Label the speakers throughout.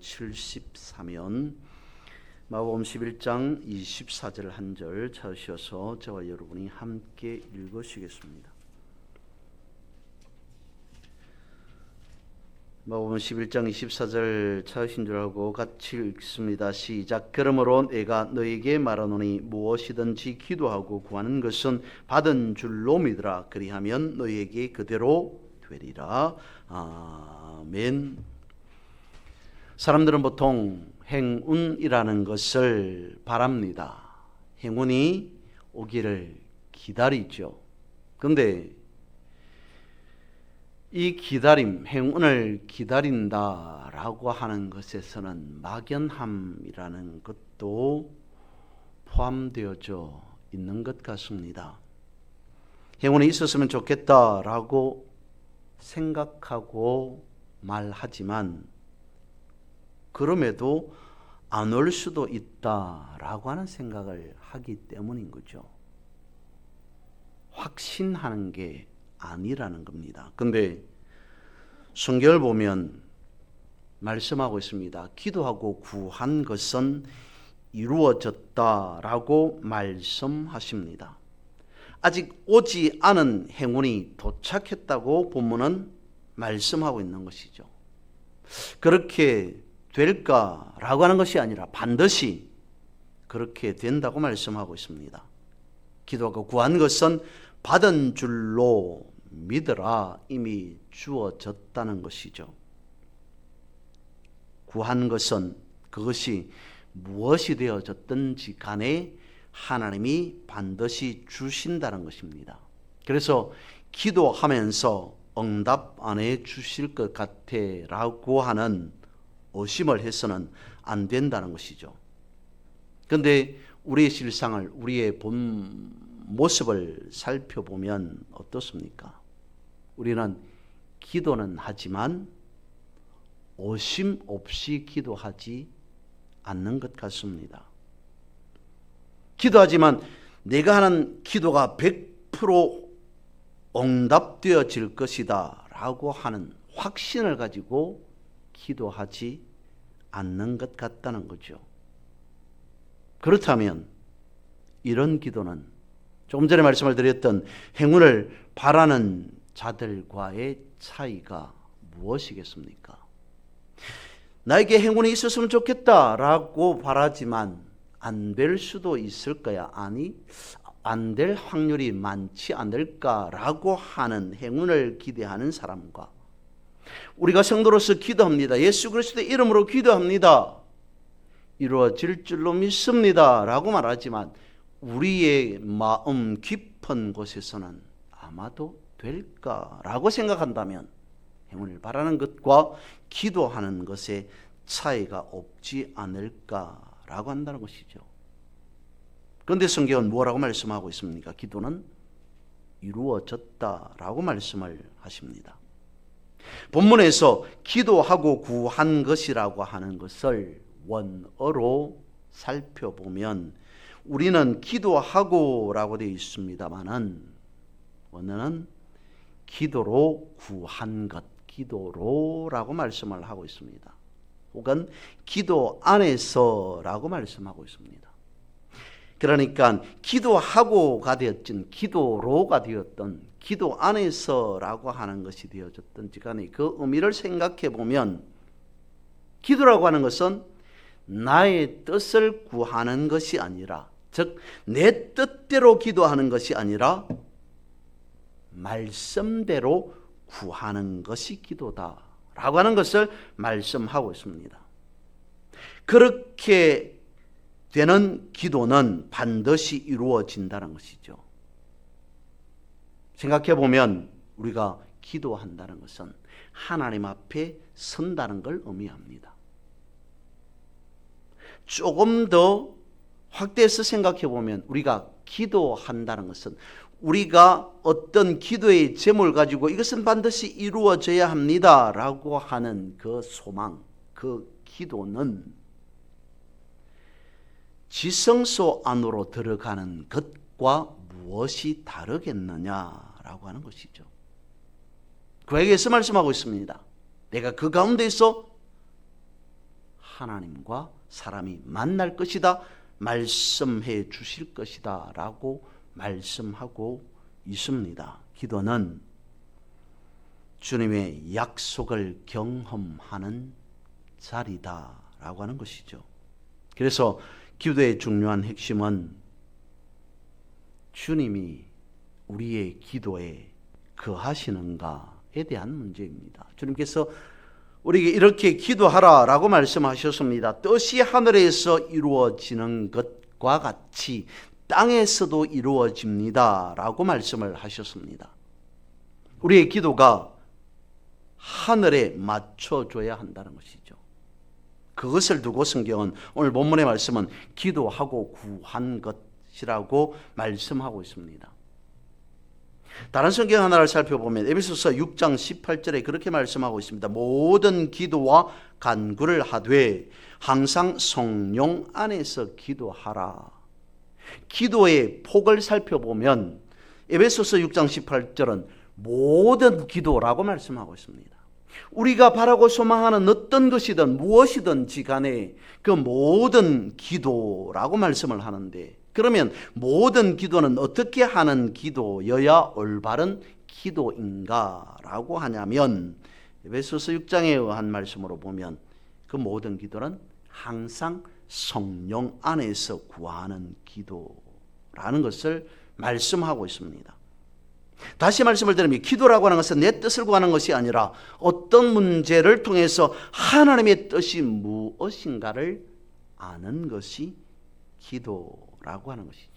Speaker 1: 74면 마가복음 11장 24절 한 절 찾으셔서 저와 여러분이 함께 읽으시겠습니다. 마가복음 11장 24절 찾으신 줄 알고 같이 읽습니다. 시작. 그러므로 내가 너에게 말하노니 무엇이든지 기도하고 구하는 것은 받은 줄로 믿으라. 그리하면 너에게 그대로 되리라. 아멘. 사람들은 보통 행운이라는 것을 바랍니다. 행운이 오기를 기다리죠. 그런데 이 기다림, 행운을 기다린다라고 하는 것에서는 막연함이라는 것도 포함되어져 있는 것 같습니다. 행운이 있었으면 좋겠다라고 생각하고 말하지만 그럼에도 안 올 수도 있다라고 하는 생각을 하기 때문인 거죠. 확신하는 게 아니라는 겁니다. 근데 성경을 보면 말씀하고 있습니다. 기도하고 구한 것은 이루어졌다라고 말씀하십니다. 아직 오지 않은 행운이 도착했다고 본문은 말씀하고 있는 것이죠. 그렇게 될까라고 하는 것이 아니라 반드시 그렇게 된다고 말씀하고 있습니다. 기도하고 구한 것은 받은 줄로 믿으라. 이미 주어졌다는 것이죠. 구한 것은 그것이 무엇이 되어졌든지 간에 하나님이 반드시 주신다는 것입니다. 그래서 기도하면서 응답 안 해 주실 것 같아 라고 하는 의심을 해서는 안 된다는 것이죠. 그런데 우리의 실상을, 우리의 본 모습을 살펴보면 어떻습니까? 우리는 기도는 하지만 의심 없이 기도하지 않는 것 같습니다. 기도하지만 내가 하는 기도가 100% 응답되어질 것이다 라고 하는 확신을 가지고 기도하지 않는 것 같다는 거죠. 그렇다면 이런 기도는 조금 전에 말씀을 드렸던 행운을 바라는 자들과의 차이가 무엇이겠습니까? 나에게 행운이 있었으면 좋겠다라고 바라지만 안 될 수도 있을 거야. 아니, 안 될 확률이 많지 않을까라고 하는 행운을 기대하는 사람과 우리가 성도로서 기도합니다. 예수 그리스도의 이름으로 기도합니다. 이루어질 줄로 믿습니다 라고 말하지만 우리의 마음 깊은 곳에서는 아마도 될까라고 생각한다면 행운을 바라는 것과 기도하는 것에 차이가 없지 않을까라고 한다는 것이죠. 그런데 성경은 뭐라고 말씀하고 있습니까? 기도는 이루어졌다라고 말씀을 하십니다. 본문에서 기도하고 구한 것이라고 하는 것을 원어로 살펴보면 우리는 기도하고 라고 되어 있습니다만은 원어는 기도로 구한 것, 기도로 라고 말씀을 하고 있습니다. 혹은 기도 안에서 라고 말씀하고 있습니다. 그러니까 기도하고가 되었든 기도로가 되었든 기도 안에서라고 하는 것이 되어졌든지 간에 그 의미를 생각해 보면 기도라고 하는 것은 나의 뜻을 구하는 것이 아니라, 즉 내 뜻대로 기도하는 것이 아니라 말씀대로 구하는 것이 기도다라고 하는 것을 말씀하고 있습니다. 그렇게 되는 기도는 반드시 이루어진다는 것이죠. 생각해 보면 우리가 기도한다는 것은 하나님 앞에 선다는 걸 의미합니다. 조금 더 확대해서 생각해 보면 우리가 기도한다는 것은 우리가 어떤 기도의 제목을 가지고 이것은 반드시 이루어져야 합니다 라고 하는 그 소망, 그 기도는 지성소 안으로 들어가는 것과 무엇이 다르겠느냐라고 하는 것이죠. 그에게서 말씀하고 있습니다. 내가 그 가운데서 하나님과 사람이 만날 것이다, 말씀해 주실 것이다 라고 말씀하고 있습니다. 기도는 주님의 약속을 경험하는 자리다 라고 하는 것이죠. 그래서 기도의 중요한 핵심은 주님이 우리의 기도에 거하시는가에 대한 문제입니다. 주님께서 우리에게 이렇게 기도하라 라고 말씀하셨습니다. 뜻이 하늘에서 이루어지는 것과 같이 땅에서도 이루어집니다 라고 말씀을 하셨습니다. 우리의 기도가 하늘에 맞춰줘야 한다는 것이죠. 그것을 두고 성경은 오늘 본문의 말씀은 기도하고 구한 것이라고 말씀하고 있습니다. 다른 성경 하나를 살펴보면 에베소서 6장 18절에 그렇게 말씀하고 있습니다. 모든 기도와 간구를 하되 항상 성령 안에서 기도하라. 기도의 폭을 살펴보면 에베소서 6장 18절은 모든 기도라고 말씀하고 있습니다. 우리가 바라고 소망하는 어떤 것이든 무엇이든지 간에 그 모든 기도라고 말씀을 하는데, 그러면 모든 기도는 어떻게 하는 기도여야 올바른 기도인가라고 하냐면 에베소서 6장에 의한 말씀으로 보면 그 모든 기도는 항상 성령 안에서 구하는 기도라는 것을 말씀하고 있습니다. 다시 말씀을 드리면 기도라고 하는 것은 내 뜻을 구하는 것이 아니라 어떤 문제를 통해서 하나님의 뜻이 무엇인가를 아는 것이 기도라고 하는 것이죠.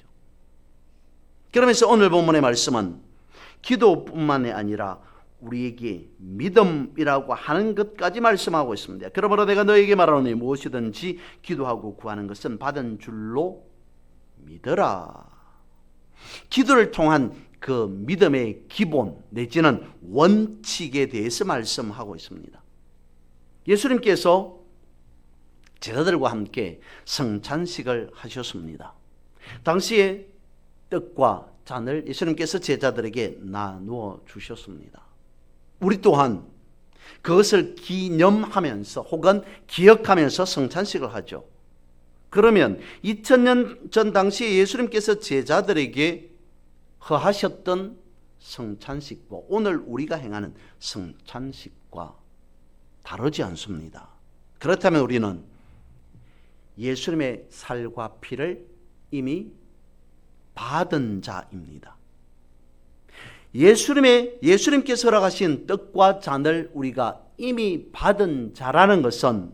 Speaker 1: 그러면서 오늘 본문의 말씀은 기도뿐만이 아니라 우리에게 믿음이라고 하는 것까지 말씀하고 있습니다. 그러므로 내가 너에게 말하노니 무엇이든지 기도하고 구하는 것은 받은 줄로 믿어라. 기도를 통한 그 믿음의 기본 내지는 원칙에 대해서 말씀하고 있습니다. 예수님께서 제자들과 함께 성찬식을 하셨습니다. 당시에 떡과 잔을 예수님께서 제자들에게 나누어 주셨습니다. 우리 또한 그것을 기념하면서 혹은 기억하면서 성찬식을 하죠. 그러면 2000년 전 당시에 예수님께서 제자들에게 허하셨던 성찬식과 오늘 우리가 행하는 성찬식과 다르지 않습니다. 그렇다면 우리는 예수님의 살과 피를 이미 받은 자입니다. 예수님께서 허락하신 떡과 잔을 우리가 이미 받은 자라는 것은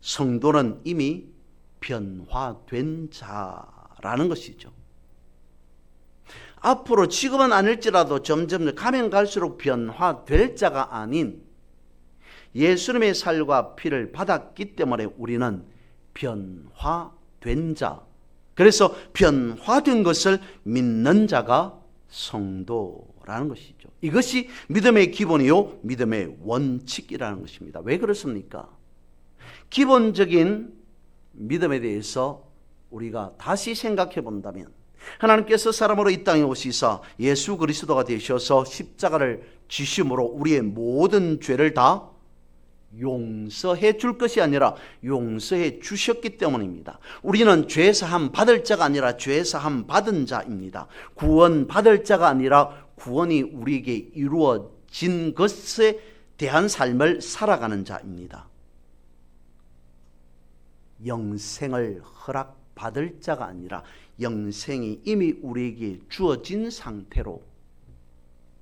Speaker 1: 성도는 이미 변화된 자라는 것이죠. 앞으로 지금은 아닐지라도 점점 가면 갈수록 변화될 자가 아닌 예수님의 살과 피를 받았기 때문에 우리는 변화된 자, 그래서 변화된 것을 믿는 자가 성도라는 것이죠. 이것이 믿음의 기본이요 믿음의 원칙이라는 것입니다. 왜 그렇습니까? 기본적인 믿음에 대해서 우리가 다시 생각해 본다면 하나님께서 사람으로 이 땅에 오시사 예수 그리스도가 되셔서 십자가를 지심으로 우리의 모든 죄를 다 용서해 줄 것이 아니라 용서해 주셨기 때문입니다. 우리는 죄사함 받을 자가 아니라 죄사함 받은 자입니다. 구원 받을 자가 아니라 구원이 우리에게 이루어진 것에 대한 삶을 살아가는 자입니다. 영생을 허락받을 자가 아니라 영생이 이미 우리에게 주어진 상태로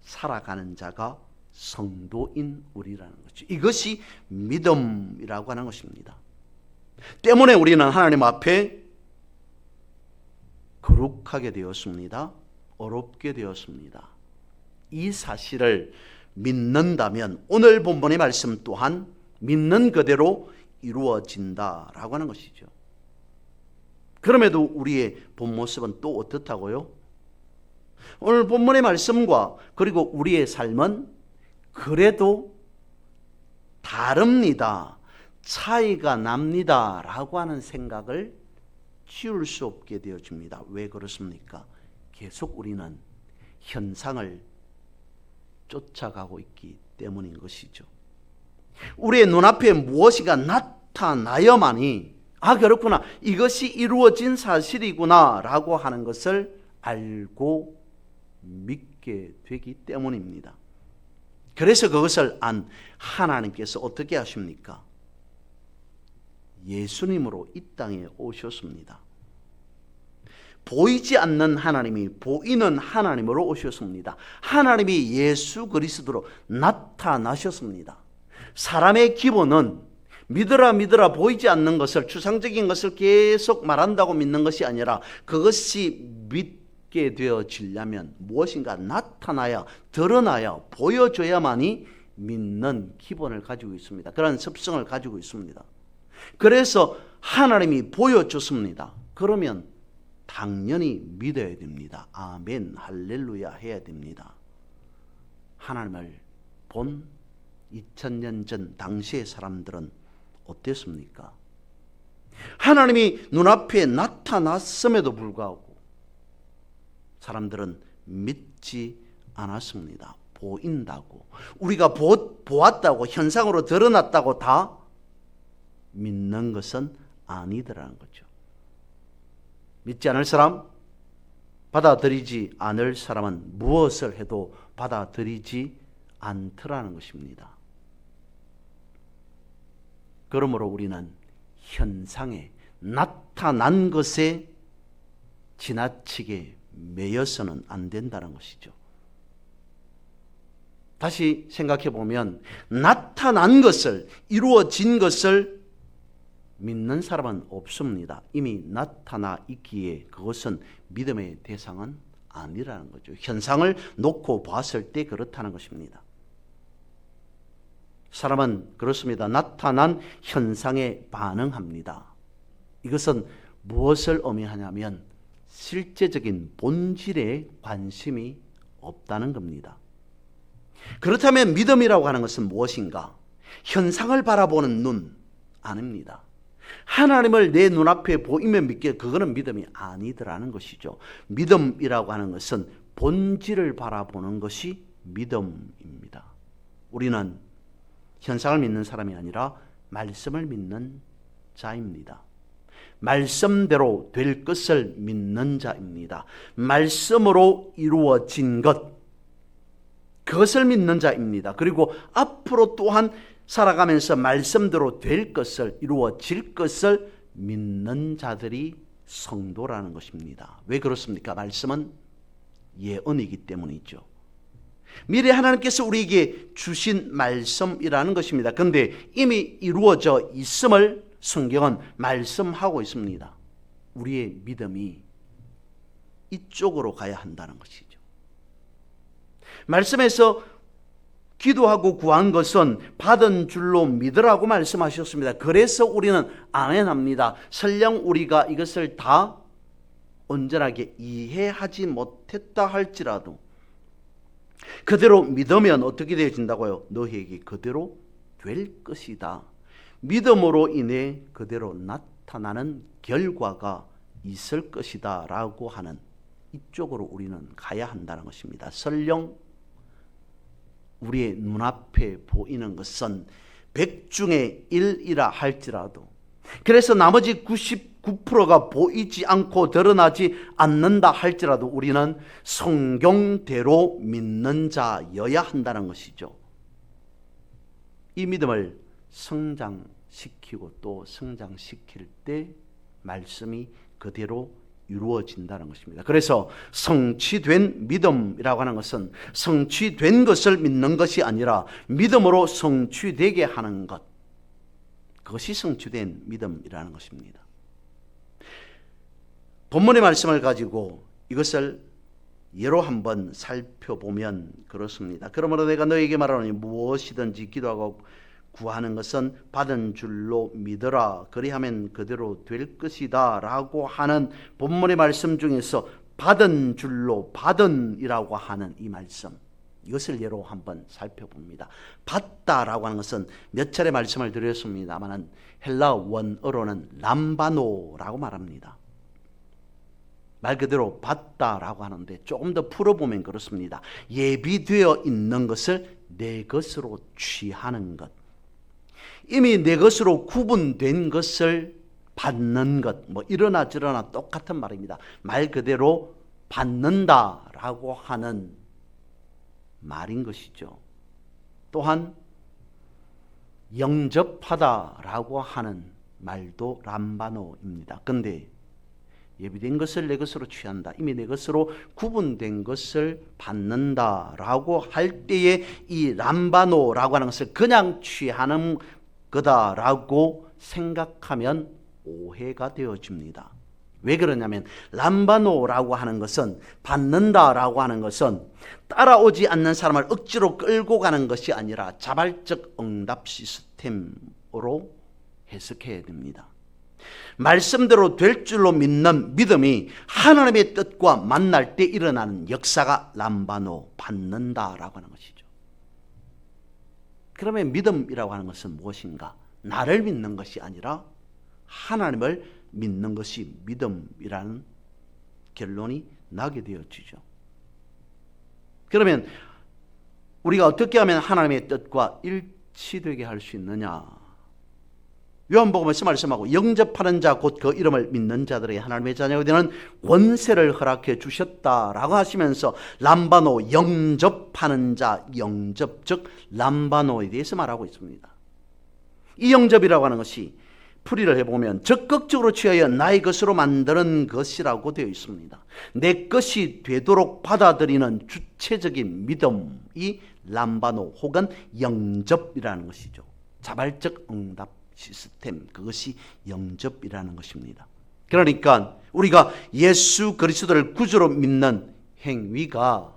Speaker 1: 살아가는 자가 성도인 우리라는 거죠. 이것이 믿음이라고 하는 것입니다. 때문에 우리는 하나님 앞에 거룩하게 되었습니다. 어렵게 되었습니다. 이 사실을 믿는다면 오늘 본문의 말씀 또한 믿는 그대로 이루어진다라고 하는 것이죠. 그럼에도 우리의 본 모습은 또 어떻다고요? 오늘 본문의 말씀과 그리고 우리의 삶은 그래도 다릅니다. 차이가 납니다. 라고 하는 생각을 지울 수 없게 되어집니다. 왜 그렇습니까? 계속 우리는 현상을 쫓아가고 있기 때문인 것이죠. 우리의 눈앞에 무엇이가 나타나야만이 그렇구나, 이것이 이루어진 사실이구나 라고 하는 것을 알고 믿게 되기 때문입니다. 그래서 그것을 안 하나님께서 어떻게 하십니까? 예수님으로 이 땅에 오셨습니다. 보이지 않는 하나님이 보이는 하나님으로 오셨습니다. 하나님이 예수 그리스도로 나타나셨습니다. 사람의 기본은 믿으라 믿으라 보이지 않는 것을, 추상적인 것을 계속 말한다고 믿는 것이 아니라 그것이 믿게 되어지려면 무엇인가 나타나야, 드러나야, 보여줘야만이 믿는 기본을 가지고 있습니다. 그런 습성을 가지고 있습니다. 그래서 하나님이 보여줬습니다. 그러면 당연히 믿어야 됩니다. 아멘, 할렐루야 해야 됩니다. 하나님을 본 2000년 전 당시의 사람들은 어땠습니까? 하나님이 눈앞에 나타났음에도 불구하고 사람들은 믿지 않았습니다. 보인다고, 우리가 보았다고, 현상으로 드러났다고 다 믿는 것은 아니더라는 거죠. 믿지 않을 사람, 받아들이지 않을 사람은 무엇을 해도 받아들이지 않더라는 것입니다. 그러므로 우리는 현상에, 나타난 것에 지나치게 매여서는 안 된다는 것이죠. 다시 생각해 보면 나타난 것을, 이루어진 것을 믿는 사람은 없습니다. 이미 나타나 있기에 그것은 믿음의 대상은 아니라는 거죠. 현상을 놓고 봤을 때 그렇다는 것입니다. 사람은 그렇습니다. 나타난 현상에 반응합니다. 이것은 무엇을 의미하냐면 실제적인 본질에 관심이 없다는 겁니다. 그렇다면 믿음이라고 하는 것은 무엇인가? 현상을 바라보는 눈 아닙니다. 하나님을 내 눈앞에 보이면 믿게, 그거는 믿음이 아니더라는 것이죠. 믿음이라고 하는 것은 본질을 바라보는 것이 믿음입니다. 우리는 현상을 믿는 사람이 아니라 말씀을 믿는 자입니다. 말씀대로 될 것을 믿는 자입니다. 말씀으로 이루어진 것, 그것을 믿는 자입니다. 그리고 앞으로 또한 살아가면서 말씀대로 될 것을, 이루어질 것을 믿는 자들이 성도라는 것입니다. 왜 그렇습니까? 말씀은 예언이기 때문이죠. 미래 하나님께서 우리에게 주신 말씀이라는 것입니다. 그런데 이미 이루어져 있음을 성경은 말씀하고 있습니다. 우리의 믿음이 이쪽으로 가야 한다는 것이죠. 말씀에서 기도하고 구한 것은 받은 줄로 믿으라고 말씀하셨습니다. 그래서 우리는 아멘합니다. 설령 우리가 이것을 다 온전하게 이해하지 못했다 할지라도 그대로 믿으면 어떻게 되어진다고요? 너희에게 그대로 될 것이다. 믿음으로 인해 그대로 나타나는 결과가 있을 것이다 라고 하는, 이쪽으로 우리는 가야 한다는 것입니다. 설령 우리의 눈앞에 보이는 것은 100 중에 1이라 할지라도, 그래서 나머지 99%가 보이지 않고 드러나지 않는다 할지라도 우리는 성경대로 믿는 자여야 한다는 것이죠. 이 믿음을 성장시키고 또 성장시킬 때 말씀이 그대로 이루어진다는 것입니다. 그래서 성취된 믿음이라고 하는 것은 성취된 것을 믿는 것이 아니라 믿음으로 성취되게 하는 것, 그것이 성취된 믿음이라는 것입니다. 본문의 말씀을 가지고 이것을 예로 한번 살펴보면 그렇습니다. 그러므로 내가 너에게 말하노니 무엇이든지 기도하고 구하는 것은 받은 줄로 믿어라. 그리하면 그대로 될 것이다 라고 하는 본문의 말씀 중에서 받은 줄로, 받은이라고 하는 이 말씀, 이것을 예로 한번 살펴봅니다. 받다라고 하는 것은 몇 차례 말씀을 드렸습니다만 헬라 원어로는 람바노라고 말합니다. 말 그대로 받다라고 하는데 조금 더 풀어보면 그렇습니다. 예비되어 있는 것을 내 것으로 취하는 것. 이미 내 것으로 구분된 것을 받는 것, 뭐 이러나 저러나 똑같은 말입니다. 말 그대로 받는다라고 하는 말인 것이죠. 또한 영접하다라고 하는 말도 람바노입니다. 그런데 예비된 것을 내 것으로 취한다, 이미 내 것으로 구분된 것을 받는다라고 할 때에 이 람바노라고 하는 것을 그냥 취하는 거다라고 생각하면 오해가 되어집니다. 왜 그러냐면 람바노라고 하는 것은, 받는다라고 하는 것은 따라오지 않는 사람을 억지로 끌고 가는 것이 아니라 자발적 응답 시스템으로 해석해야 됩니다. 말씀대로 될 줄로 믿는 믿음이 하나님의 뜻과 만날 때 일어나는 역사가 람바노, 받는다라고 하는 것이죠. 그러면 믿음이라고 하는 것은 무엇인가? 나를 믿는 것이 아니라 하나님을 믿는 것이 믿음이라는 결론이 나게 되어지죠. 그러면 우리가 어떻게 하면 하나님의 뜻과 일치되게 할 수 있느냐? 요한복음에서 말씀하고 영접하는 자 곧 그 이름을 믿는 자들에게 하나님의 자녀가 되는 권세를 허락해 주셨다라고 하시면서 람바노, 영접하는 자, 영접 즉 람바노에 대해서 말하고 있습니다. 이 영접이라고 하는 것이 풀이를 해보면 적극적으로 취하여 나의 것으로 만드는 것이라고 되어 있습니다. 내 것이 되도록 받아들이는 주체적인 믿음이 람바노 혹은 영접이라는 것이죠. 자발적 응답 시스템, 그것이 영접이라는 것입니다. 그러니까 우리가 예수 그리스도를 구주로 믿는 행위가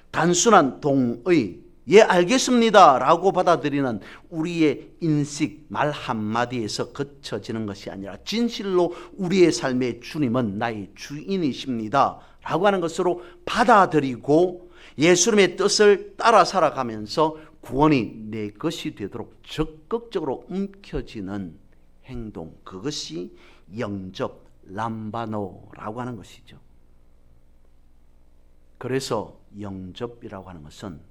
Speaker 1: 단순한 동의, 예 알겠습니다 라고 받아들이는 우리의 인식, 말 한마디에서 그쳐지는 것이 아니라 진실로 우리의 삶의 주님은 나의 주인이십니다 라고 하는 것으로 받아들이고 예수님의 뜻을 따라 살아가면서 구원이 내 것이 되도록 적극적으로 움켜쥐는 행동, 그것이 영접, 람바노라고 하는 것이죠. 그래서 영접이라고 하는 것은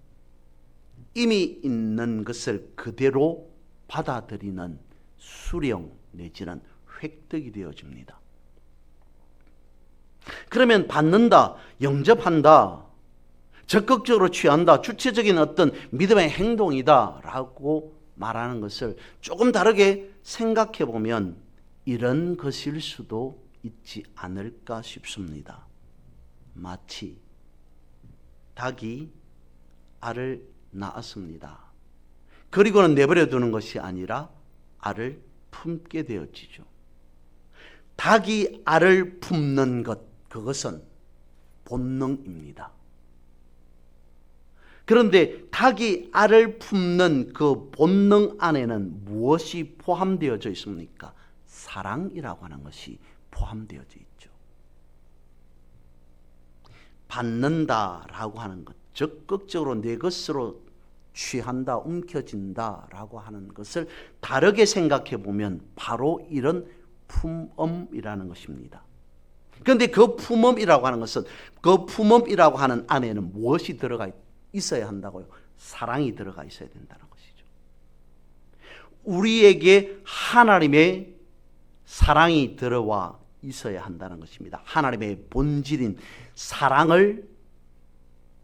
Speaker 1: 이미 있는 것을 그대로 받아들이는 수령 내지는 획득이 되어집니다. 그러면 받는다, 영접한다, 적극적으로 취한다, 주체적인 어떤 믿음의 행동이다 라고 말하는 것을 조금 다르게 생각해 보면 이런 것일 수도 있지 않을까 싶습니다. 마치 닭이 알을 낳았습니다. 그리고는 내버려 두는 것이 아니라 알을 품게 되어지죠. 닭이 알을 품는 것, 그것은 본능입니다. 그런데 닭이 알을 품는 그 본능 안에는 무엇이 포함되어져 있습니까? 사랑이라고 하는 것이 포함되어져 있죠. 받는다라고 하는 것, 적극적으로 내 것으로 취한다, 움켜진다라고 하는 것을 다르게 생각해 보면 바로 이런 품음이라는 것입니다. 그런데 그 품음이라고 하는 것은, 그 품음이라고 하는 안에는 무엇이 들어가 있어야 한다고요? 사랑이 들어가 있어야 된다는 것이죠. 우리에게 하나님의 사랑이 들어와 있어야 한다는 것입니다. 하나님의 본질인 사랑을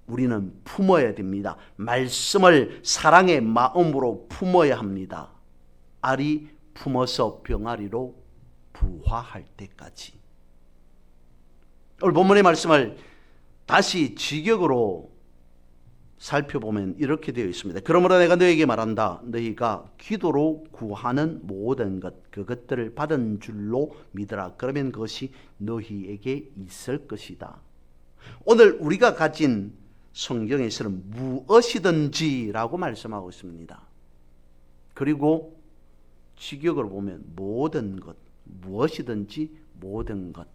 Speaker 1: 우리는 품어야 됩니다. 말씀을 사랑의 마음으로 품어야 합니다. 알이 품어서 병아리로 부화할 때까지. 오늘 본문의 말씀을 다시 직역으로 살펴보면 이렇게 되어 있습니다. 그러므로 내가 너에게 말한다. 너희가 기도로 구하는 모든 것, 그것들을 받은 줄로 믿으라. 그러면 그것이 너희에게 있을 것이다. 오늘 우리가 가진 성경에서는 무엇이든지라고 말씀하고 있습니다. 그리고 직역으로 보면 모든 것, 무엇이든지 모든 것,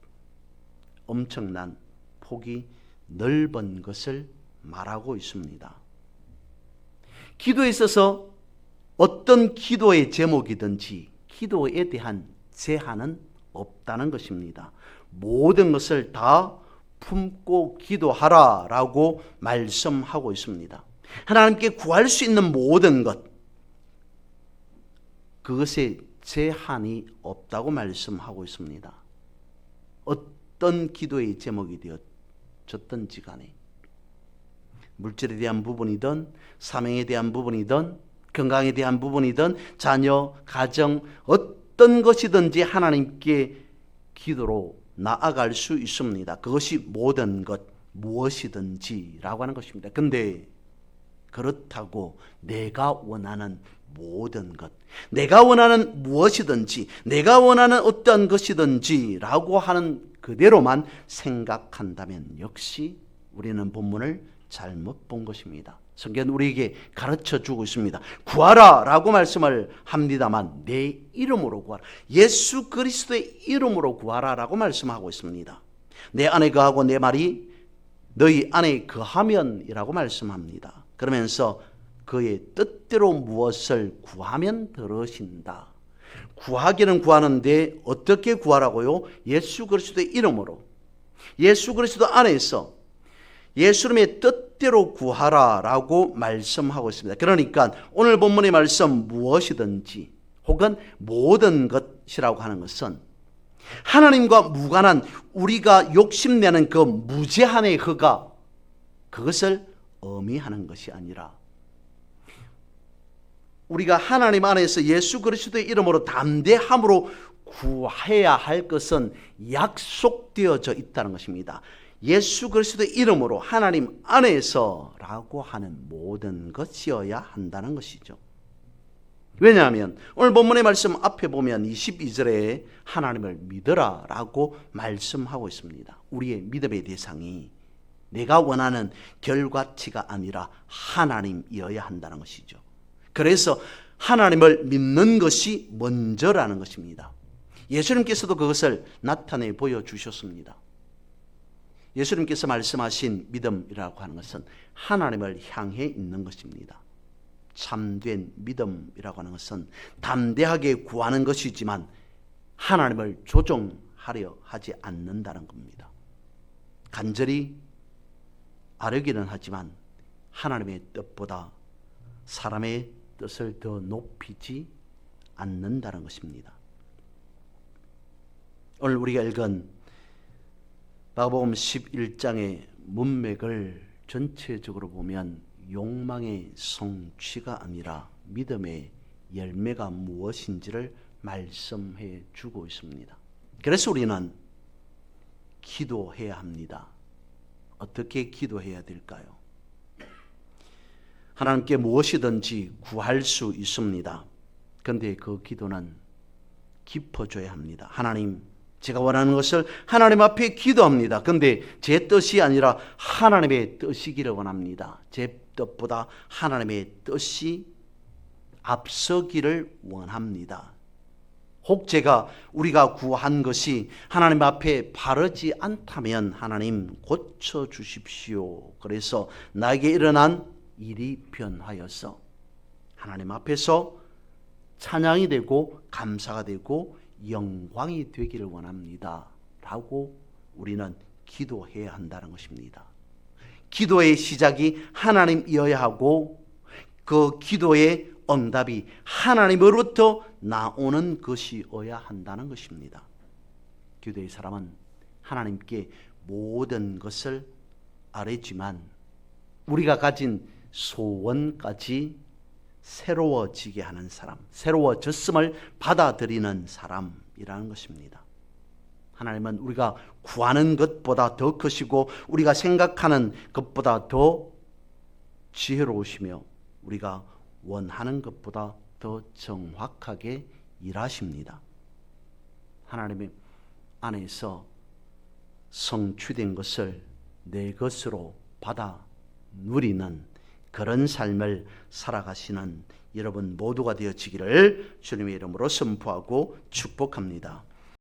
Speaker 1: 엄청난 폭이 넓은 것을 말하고 있습니다. 기도에 있어서 어떤 기도의 제목이든지 기도에 대한 제한은 없다는 것입니다. 모든 것을 다 품고 기도하라라고 말씀하고 있습니다. 하나님께 구할 수 있는 모든 것, 그것에 제한이 없다고 말씀하고 있습니다. 어떤 기도의 제목이 되어졌든지 간에 물질에 대한 부분이든 사명에 대한 부분이든 건강에 대한 부분이든 자녀, 가정 어떤 것이든지 하나님께 기도로 나아갈 수 있습니다. 그것이 모든 것 무엇이든지라고 하는 것입니다. 근데 그렇다고 내가 원하는 모든 것, 내가 원하는 무엇이든지, 내가 원하는 어떤 것이든지라고 하는 그대로만 생각한다면 역시 우리는 본문을 잘못 본 것입니다. 성경은 우리에게 가르쳐주고 있습니다. 구하라 라고 말씀을 합니다만 내 이름으로 구하라, 예수 그리스도의 이름으로 구하라 라고 말씀하고 있습니다. 내 안에 거하고 내 말이 너희 안에 거하면 이라고 말씀합니다. 그러면서 그의 뜻대로 무엇을 구하면 들으신다. 구하기는 구하는데 어떻게 구하라고요? 예수 그리스도의 이름으로, 예수 그리스도 안에서 예수님의 뜻대로 구하라라고 말씀하고 있습니다. 그러니까 오늘 본문의 말씀 무엇이든지 혹은 모든 것이라고 하는 것은 하나님과 무관한 우리가 욕심내는 그 무제한의 허가, 그것을 의미하는 것이 아니라 우리가 하나님 안에서 예수 그리스도의 이름으로 담대함으로 구해야 할 것은 약속되어져 있다는 것입니다. 예수 그리스도의 이름으로 하나님 안에서라고 하는 모든 것이어야 한다는 것이죠. 왜냐하면 오늘 본문의 말씀 앞에 보면 22절에 하나님을 믿으라 라고 말씀하고 있습니다. 우리의 믿음의 대상이 내가 원하는 결과치가 아니라 하나님이어야 한다는 것이죠. 그래서 하나님을 믿는 것이 먼저라는 것입니다. 예수님께서도 그것을 나타내 보여주셨습니다. 예수님께서 말씀하신 믿음이라고 하는 것은 하나님을 향해 있는 것입니다. 참된 믿음이라고 하는 것은 담대하게 구하는 것이지만 하나님을 조종하려 하지 않는다는 겁니다. 간절히 아뢰기는 하지만 하나님의 뜻보다 사람의 뜻을 더 높이지 않는다는 것입니다. 오늘 우리가 읽은 마가복음 11장의 문맥을 전체적으로 보면 욕망의 성취가 아니라 믿음의 열매가 무엇인지를 말씀해 주고 있습니다. 그래서 우리는 기도해야 합니다. 어떻게 기도해야 될까요? 하나님께 무엇이든지 구할 수 있습니다. 그런데 그 기도는 깊어져야 합니다. 하나님, 제가 원하는 것을 하나님 앞에 기도합니다. 그런데 제 뜻이 아니라 하나님의 뜻이기를 원합니다. 제 뜻보다 하나님의 뜻이 앞서기를 원합니다. 혹 우리가 구한 것이 하나님 앞에 바르지 않다면 하나님 고쳐주십시오. 그래서 나에게 일어난 일이 변하여서 하나님 앞에서 찬양이 되고 감사가 되고 영광이 되기를 원합니다 라고 우리는 기도해야 한다는 것입니다. 기도의 시작이 하나님이어야 하고 그 기도의 응답이 하나님으로부터 나오는 것이어야 한다는 것입니다. 기도의 사람은 하나님께 모든 것을 아뢰지만 우리가 가진 소원까지 새로워지게 하는 사람, 새로워졌음을 받아들이는 사람이라는 것입니다. 하나님은 우리가 구하는 것보다 더 크시고 우리가 생각하는 것보다 더 지혜로우시며 우리가 원하는 것보다 더 정확하게 일하십니다. 하나님의 안에서 성취된 것을 내 것으로 받아 누리는 그런 삶을 살아가시는 여러분 모두가 되어지기를 주님의 이름으로 선포하고 축복합니다.